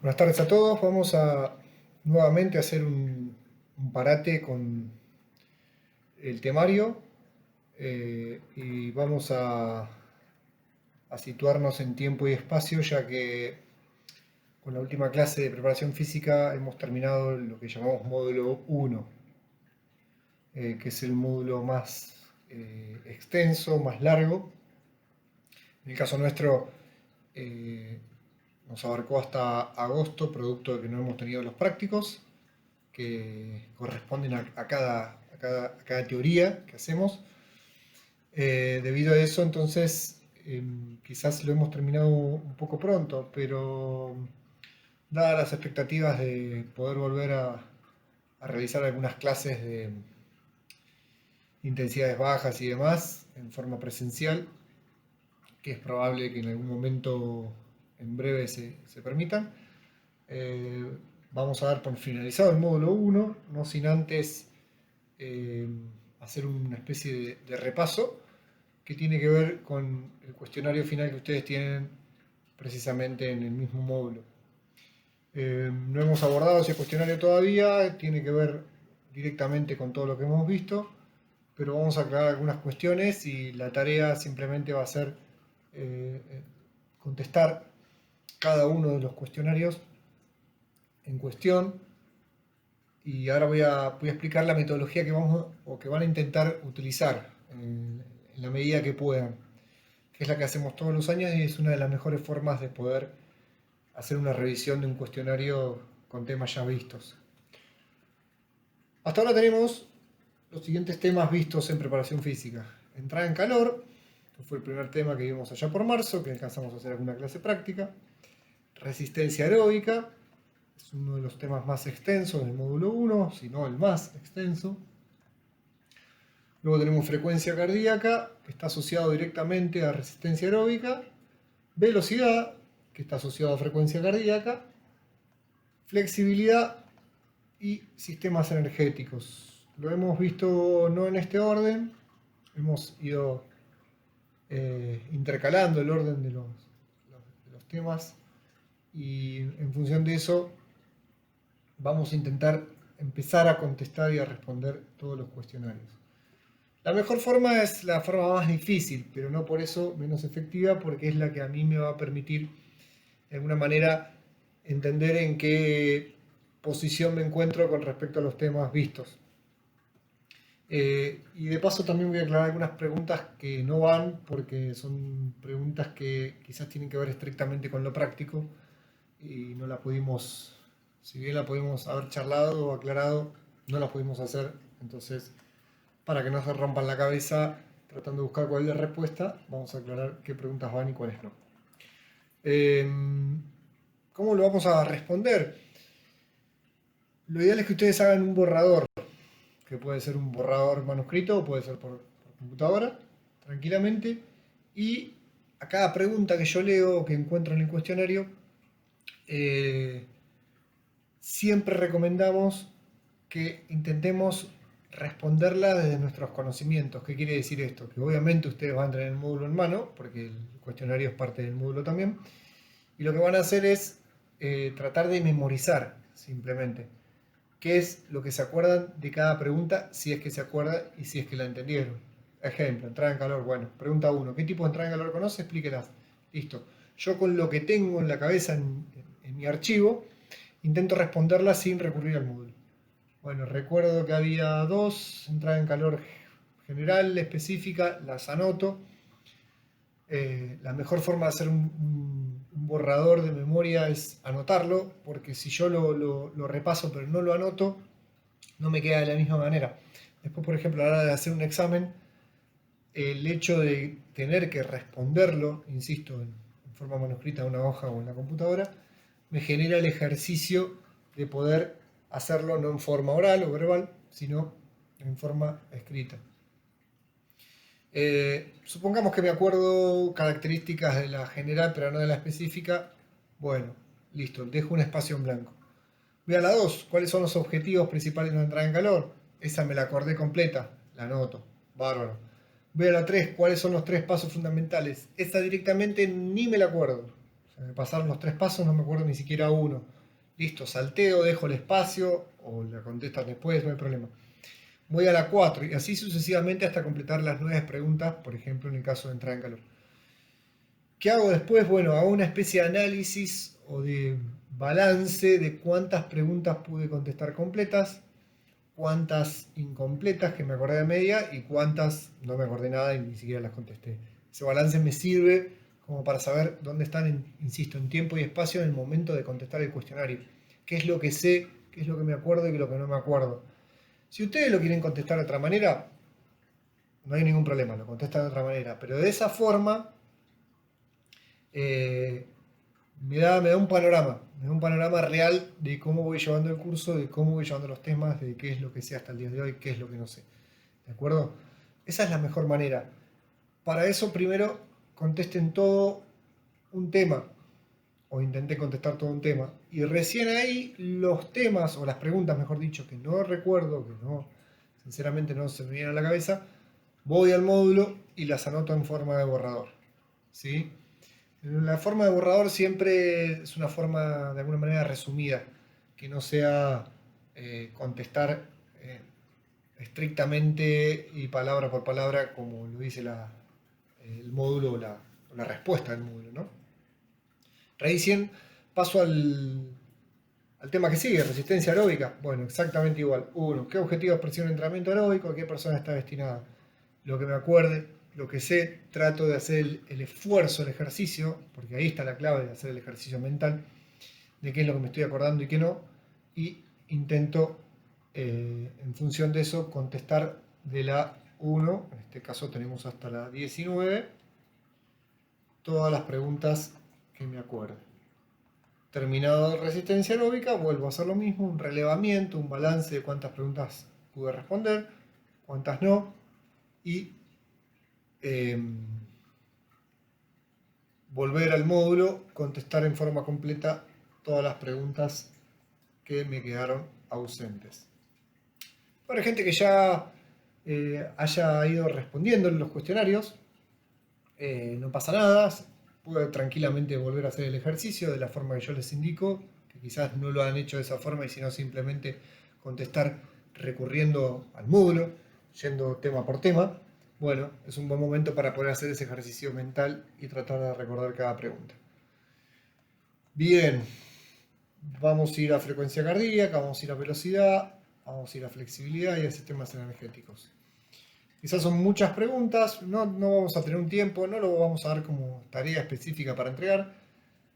Buenas tardes a todos. Vamos a nuevamente hacer un parate con el temario y vamos a situarnos en tiempo y espacio, ya que con la última clase de preparación física hemos terminado lo que llamamos módulo 1, que es el módulo más extenso, más largo. En el caso nuestro nos abarcó hasta agosto, producto de que no hemos tenido los prácticos que corresponden a cada teoría que hacemos. Debido a eso, entonces, quizás lo hemos terminado un poco pronto, pero dadas las expectativas de poder volver a realizar algunas clases de intensidades bajas y demás en forma presencial, que es probable que en algún momento en breve se permitan, eh, vamos a dar por finalizado el módulo 1, no sin antes eh, hacer una especie de repaso que tiene que ver con el cuestionario final que ustedes tienen precisamente en el mismo módulo. No hemos abordado ese cuestionario todavía, tiene que ver directamente con todo lo que hemos visto, pero vamos a aclarar algunas cuestiones y la tarea simplemente va a ser eh, contestar cada uno de los cuestionarios en cuestión. Y ahora voy a explicar la metodología que vamos o que van a intentar utilizar en la medida que puedan, que es la que hacemos todos los años y es una de las mejores formas de poder hacer una revisión de un cuestionario con temas ya vistos. Hasta ahora tenemos los siguientes temas vistos en preparación física. Entrada en calor, que fue el primer tema que vimos allá por marzo, que alcanzamos a hacer alguna clase práctica. Resistencia aeróbica, es uno de los temas más extensos del módulo 1, si no el más extenso. Luego tenemos frecuencia cardíaca, que está asociado directamente a resistencia aeróbica. Velocidad, que está asociado a frecuencia cardíaca. Flexibilidad y sistemas energéticos. Lo hemos visto no en este orden, hemos ido intercalando el orden de los temas y en función de eso vamos a intentar empezar a contestar y a responder todos los cuestionarios. La mejor forma es la forma más difícil, pero no por eso menos efectiva, porque es la que a mí me va a permitir de alguna manera entender en qué posición me encuentro con respecto a los temas vistos. Y de paso también voy a aclarar algunas preguntas que no van, porque son preguntas que quizás tienen que ver estrictamente con lo práctico y no las pudimos, si bien la pudimos haber charlado o aclarado, no las pudimos hacer. Entonces, para que no se rompan la cabeza tratando de buscar cuál es la respuesta, vamos a aclarar qué preguntas van y cuáles no. ¿Cómo lo vamos a responder? Lo ideal es que ustedes hagan un borrador, que puede ser un borrador manuscrito o puede ser por computadora, tranquilamente, y a cada pregunta que yo leo o que encuentro en el cuestionario, siempre recomendamos que intentemos responderla desde nuestros conocimientos. ¿Qué quiere decir esto? Que obviamente ustedes van a tener el módulo en mano, porque el cuestionario es parte del módulo también, y lo que van a hacer es tratar de memorizar simplemente qué es lo que se acuerdan de cada pregunta, si es que se acuerdan y si es que la entendieron. Ejemplo, entrada en calor. Bueno, pregunta 1. ¿Qué tipo de entrada en calor conoce? Explíquelas. Listo. Yo con lo que tengo en la cabeza en mi archivo, intento responderla sin recurrir al módulo. Bueno, recuerdo que había dos, entrada en calor general, específica, las anoto. La mejor forma de hacer un borrador de memoria es anotarlo, porque si yo lo repaso pero no lo anoto, no me queda de la misma manera. Después, por ejemplo, a la hora de hacer un examen, el hecho de tener que responderlo, insisto, en forma manuscrita en una hoja o en la computadora, me genera el ejercicio de poder hacerlo no en forma oral o verbal, sino en forma escrita. Supongamos que me acuerdo características de la general, pero no de la específica. Bueno, listo, dejo un espacio en blanco. Voy a la 2. ¿Cuáles son los objetivos principales de una entrada en calor? Esa me la acordé completa, la anoto. Bárbaro. Voy a la 3. ¿Cuáles son los 3 pasos fundamentales? Esa directamente ni me la acuerdo. Se me pasaron los 3 pasos, no me acuerdo ni siquiera uno. Listo, salteo, dejo el espacio o la contestan después, no hay problema. Voy a la 4 y así sucesivamente hasta completar las 9 preguntas, por ejemplo, en el caso de entrar en calor. ¿Qué hago después? Bueno, hago una especie de análisis o de balance de cuántas preguntas pude contestar completas, cuántas incompletas que me acordé de media y cuántas no me acordé nada y ni siquiera las contesté. Ese balance me sirve como para saber dónde están, insisto, en tiempo y espacio en el momento de contestar el cuestionario. ¿Qué es lo que sé? ¿Qué es lo que me acuerdo y qué es lo que no me acuerdo? Si ustedes lo quieren contestar de otra manera, no hay ningún problema, lo contestan de otra manera. Pero de esa forma eh, me da un panorama real de cómo voy llevando el curso, de cómo voy llevando los temas, de qué es lo que sé hasta el día de hoy, qué es lo que no sé. ¿De acuerdo? Esa es la mejor manera. Para eso primero contesten todo un tema, o intenten contestar todo un tema, y recién ahí los temas, o las preguntas, mejor dicho, que no recuerdo, que no, sinceramente no se me vienen a la cabeza, voy al módulo y las anoto en forma de borrador. ¿Sí? La forma de borrador siempre es una forma de alguna manera resumida, que no sea contestar eh, estrictamente y palabra por palabra como lo dice el módulo o la respuesta del módulo, ¿no? Recién paso al tema que sigue, resistencia aeróbica. Bueno, exactamente igual. Uno, ¿qué objetivo de expresión de entrenamiento aeróbico? ¿A qué persona está destinada? Lo que me acuerde, lo que sé, trato de hacer el esfuerzo, el ejercicio, porque ahí está la clave de hacer el ejercicio mental, de qué es lo que me estoy acordando y qué no, y intento, en función de eso, contestar de la 1, en este caso tenemos hasta la 19, todas las preguntas que me acuerde. Terminado resistencia aeróbica, vuelvo a hacer lo mismo, un relevamiento, un balance de cuántas preguntas pude responder, cuántas no, y volver al módulo, contestar en forma completa todas las preguntas que me quedaron ausentes. Para gente que ya haya ido respondiendo en los cuestionarios, no pasa nada, puede tranquilamente volver a hacer el ejercicio de la forma que yo les indico, que quizás no lo han hecho de esa forma y sino simplemente contestar recurriendo al módulo, yendo tema por tema. Bueno, es un buen momento para poder hacer ese ejercicio mental y tratar de recordar cada pregunta. Bien, vamos a ir a frecuencia cardíaca, vamos a ir a velocidad, vamos a ir a flexibilidad y a sistemas energéticos. Quizás son muchas preguntas, no vamos a tener un tiempo, no lo vamos a dar como tarea específica para entregar,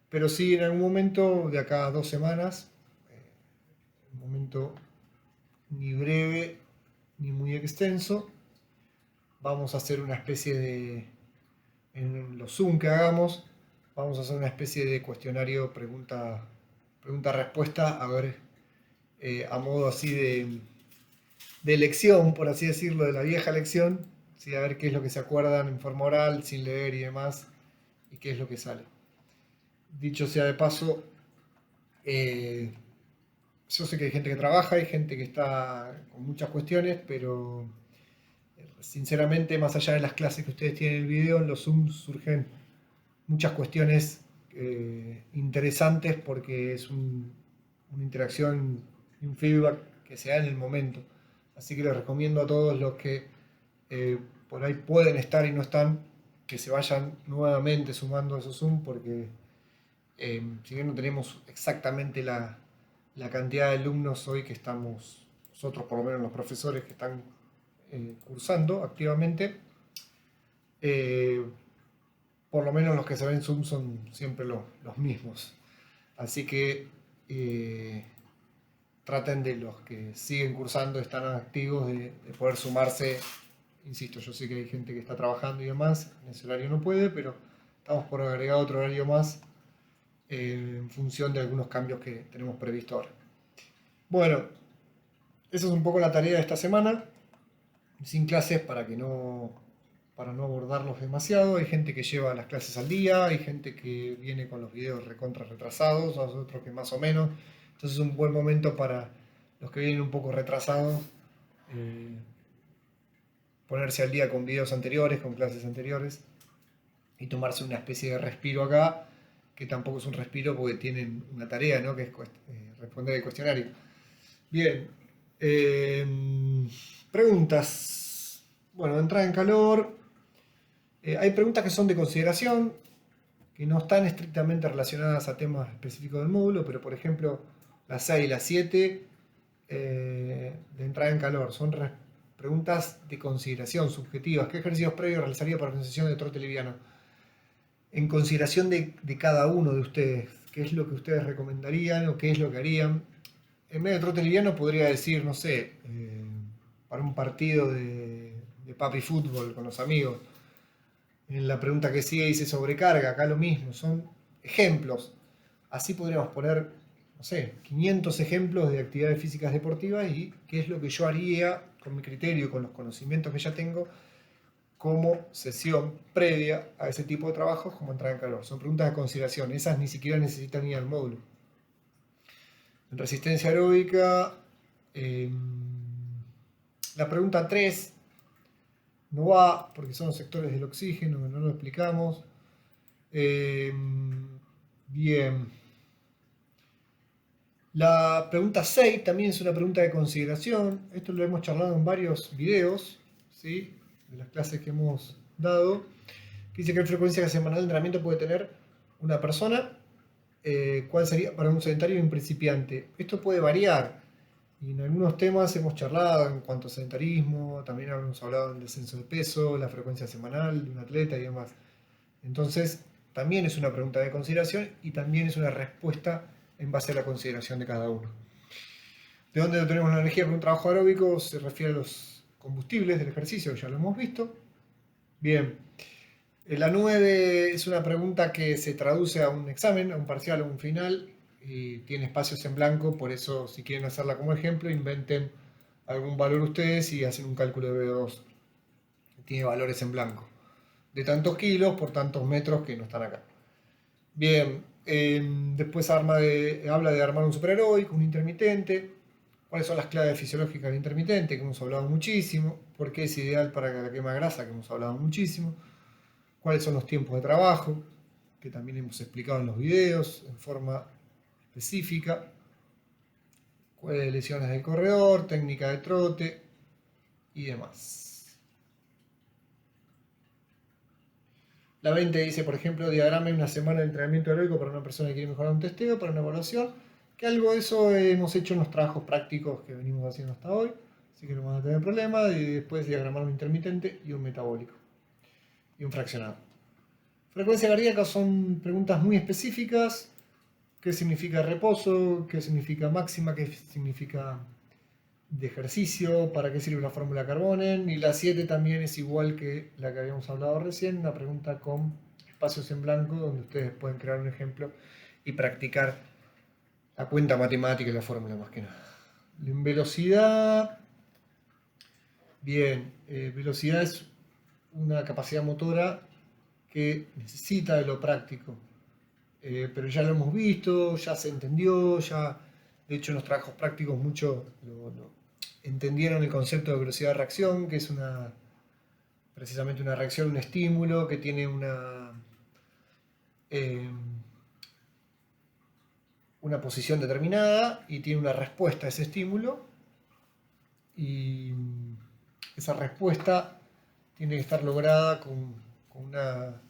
pero sí en algún momento de acá a 2 semanas, un momento ni breve ni muy extenso, vamos a hacer una especie de, en los Zoom que hagamos, vamos a hacer una especie de cuestionario pregunta-respuesta, a ver, a modo así de lección, por así decirlo, de la vieja lección, ¿sí? A ver qué es lo que se acuerdan en forma oral, sin leer y demás, y qué es lo que sale. Dicho sea de paso, yo sé que hay gente que trabaja, hay gente que está con muchas cuestiones, pero sinceramente, más allá de las clases que ustedes tienen en el video, en los Zoom surgen muchas cuestiones interesantes porque es una interacción y un feedback que se da en el momento. Así que les recomiendo a todos los que por ahí pueden estar y no están, que se vayan nuevamente sumando a esos Zoom porque si bien no tenemos exactamente la cantidad de alumnos hoy que estamos, nosotros por lo menos los profesores que están cursando activamente, eh, por lo menos los que se ven en Zoom son siempre los mismos. Así que traten de los que siguen cursando, están activos, de poder sumarse. Insisto, yo sé que hay gente que está trabajando y demás, en ese horario no puede, pero estamos por agregar otro horario más en función de algunos cambios que tenemos previsto ahora. Bueno, esa es un poco la tarea de esta semana, sin clases para no abordarlos demasiado. Hay gente que lleva las clases al día, hay gente que viene con los videos recontra retrasados, otros que más o menos. Entonces es un buen momento para los que vienen un poco retrasados ponerse al día con videos anteriores, con clases anteriores y tomarse una especie de respiro acá que tampoco es un respiro porque tienen una tarea, ¿no? Que es responder el cuestionario. Bien. Preguntas. Bueno, entrada en calor. Hay preguntas que son de consideración, que no están estrictamente relacionadas a temas específicos del módulo, pero por ejemplo, las 6 y las 7 de entrada en calor son preguntas de consideración subjetivas. ¿Qué ejercicios previos realizaría para la organización de trote liviano? En consideración de cada uno de ustedes, qué es lo que ustedes recomendarían o qué es lo que harían. En medio de trote liviano podría decir, no sé, para un partido de papi fútbol con los amigos. En la pregunta que sigue dice sobrecarga, acá lo mismo, son ejemplos. Así podríamos poner, no sé, 500 ejemplos de actividades físicas deportivas y qué es lo que yo haría con mi criterio, con los conocimientos que ya tengo, como sesión previa a ese tipo de trabajos, como entrar en calor. Son preguntas de consideración, esas ni siquiera necesitan ir al módulo. En resistencia aeróbica, la pregunta 3 no va porque son los sectores del oxígeno, no lo explicamos. Bien. La pregunta 6 también es una pregunta de consideración. Esto lo hemos charlado en varios videos, ¿sí? De las clases que hemos dado. Que dice qué frecuencia semanal de entrenamiento puede tener una persona. ¿Cuál sería para un sedentario y un principiante? Esto puede variar. Y en algunos temas hemos charlado en cuanto a sedentarismo, también hemos hablado del descenso de peso, la frecuencia semanal de un atleta y demás. Entonces, también es una pregunta de consideración y también es una respuesta en base a la consideración de cada uno. ¿De dónde obtenemos la energía para un trabajo aeróbico? Se refiere a los combustibles del ejercicio, ya lo hemos visto. Bien. La 9 es una pregunta que se traduce a un examen, a un parcial o un final, y tiene espacios en blanco, por eso si quieren hacerla como ejemplo, inventen algún valor ustedes y hacen un cálculo de VO2. Tiene valores en blanco. De tantos kilos por tantos metros que no están acá. Bien, después habla de armar un superheroico, un intermitente. ¿Cuáles son las claves fisiológicas del intermitente? Que hemos hablado muchísimo. ¿Por qué es ideal para la quema de grasa? Que hemos hablado muchísimo. ¿Cuáles son los tiempos de trabajo? Que también hemos explicado en los videos en forma específica. ¿Cuáles lesiones del corredor? Técnica de trote y demás. La 20 dice, por ejemplo, diagrama una semana de entrenamiento aeróbico para una persona que quiere mejorar un testeo, para una evaluación, que algo de eso hemos hecho en los trabajos prácticos que venimos haciendo hasta hoy, así que no van a tener problema, y después diagramar un intermitente y un metabólico, y un fraccionado. Frecuencia cardíaca son preguntas muy específicas, qué significa reposo, qué significa máxima, qué significa de ejercicio, para qué sirve la fórmula Carbonen, y la 7 también es igual que la que habíamos hablado recién, una pregunta con espacios en blanco donde ustedes pueden crear un ejemplo y practicar la cuenta matemática y la fórmula más que nada. En velocidad, bien, velocidad es una capacidad motora que necesita de lo práctico, pero ya lo hemos visto, ya se entendió, ya de hecho en los trabajos prácticos mucho entendieron el concepto de velocidad de reacción, que es precisamente una reacción, un estímulo que tiene una posición determinada y tiene una respuesta a ese estímulo, y esa respuesta tiene que estar lograda con una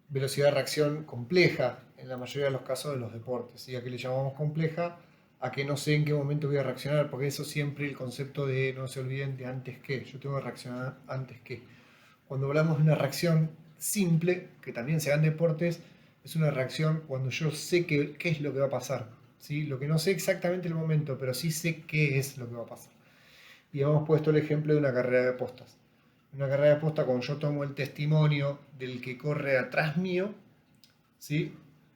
velocidad de reacción compleja en la mayoría de los casos de los deportes. ¿Sí? ¿A qué le llamamos compleja? A que no sé en qué momento voy a reaccionar, porque eso siempre el concepto de no se olviden de antes que, yo tengo que reaccionar antes que. Cuando hablamos de una reacción simple, que también se da en deportes, es una reacción cuando yo sé qué es lo que va a pasar. ¿Sí? Lo que no sé exactamente el momento, pero sí sé qué es lo que va a pasar. Y hemos puesto el ejemplo de una carrera de postas. Una carrera de posta, cuando yo tomo el testimonio del que corre atrás mío, ¿sí?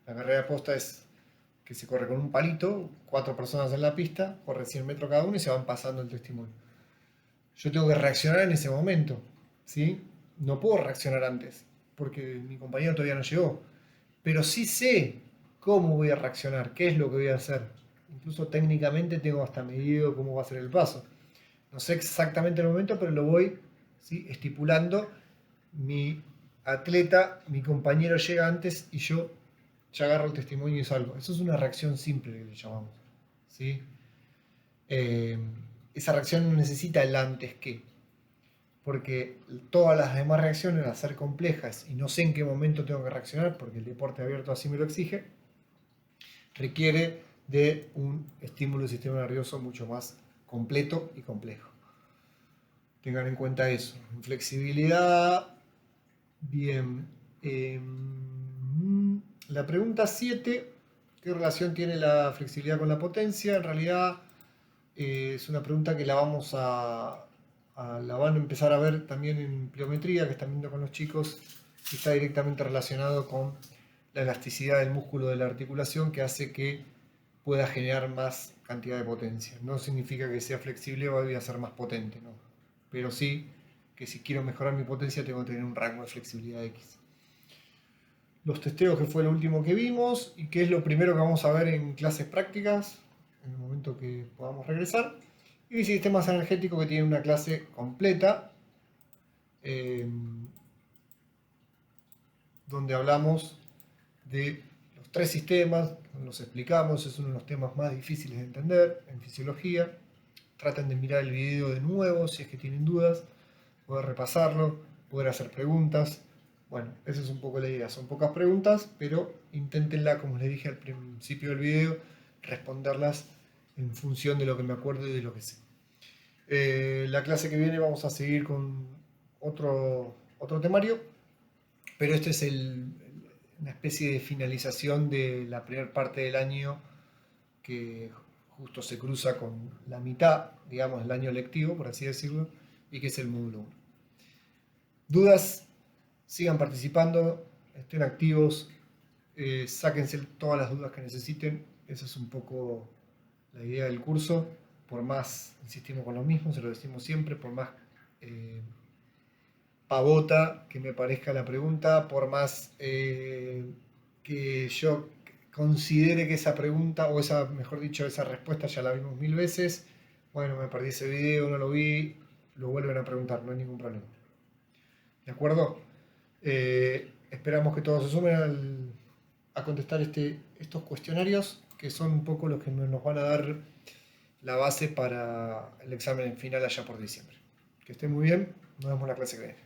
La carrera de posta es que se corre con un palito, 4 personas en la pista, corre 100 metros cada uno y se van pasando el testimonio. Yo tengo que reaccionar en ese momento, ¿sí? No puedo reaccionar antes, porque mi compañero todavía no llegó. Pero sí sé cómo voy a reaccionar, qué es lo que voy a hacer. Incluso técnicamente tengo hasta medido cómo va a ser el paso. No sé exactamente el momento, pero lo voy, ¿sí?, estipulando. Mi atleta, mi compañero llega antes y yo ya agarro el testimonio y salgo. Eso es una reacción simple que le llamamos, ¿sí? Esa reacción no necesita el antes que, porque todas las demás reacciones, al ser complejas y no sé en qué momento tengo que reaccionar, porque el deporte abierto así me lo exige, requiere de un estímulo del sistema nervioso mucho más completo y complejo. Tengan en cuenta eso. Flexibilidad, bien. La pregunta 7, ¿qué relación tiene la flexibilidad con la potencia? En realidad es una pregunta que la la van a empezar a ver también en pliometría, que están viendo con los chicos, y está directamente relacionado con la elasticidad del músculo de la articulación, que hace que pueda generar más cantidad de potencia. No significa que sea flexible o voy a ser más potente, ¿no? Pero sí que si quiero mejorar mi potencia tengo que tener un rango de flexibilidad X. Los testeos, que fue lo último que vimos y que es lo primero que vamos a ver en clases prácticas en el momento que podamos regresar. Y sistemas energéticos, que tiene una clase completa donde hablamos de los 3 sistemas, los explicamos, es uno de los temas más difíciles de entender en fisiología. Traten de mirar el video de nuevo si es que tienen dudas, poder repasarlo, poder hacer preguntas. Bueno, esa es un poco la idea. Son pocas preguntas, pero inténtenla, como les dije al principio del video, responderlas en función de lo que me acuerdo y de lo que sé. La clase que viene vamos a seguir con otro temario, pero este es una especie de finalización de la primera parte del año, que justo se cruza con la mitad, digamos, del año lectivo, por así decirlo, y que es el módulo 1. ¿Dudas? Sigan participando, estén activos, sáquense todas las dudas que necesiten. Esa es un poco la idea del curso. Por más, insistimos con lo mismo, se lo decimos siempre, por más pavota que me parezca la pregunta, por más que yo considere que esa pregunta, o esa, mejor dicho, esa respuesta ya la vimos 1000 veces, bueno, me perdí ese video, no lo vi, lo vuelven a preguntar, no hay ningún problema. ¿De acuerdo? Esperamos que todos se sumen a contestar estos cuestionarios, que son un poco los que nos van a dar la base para el examen final allá por diciembre. Que estén muy bien, nos vemos en la clase que viene.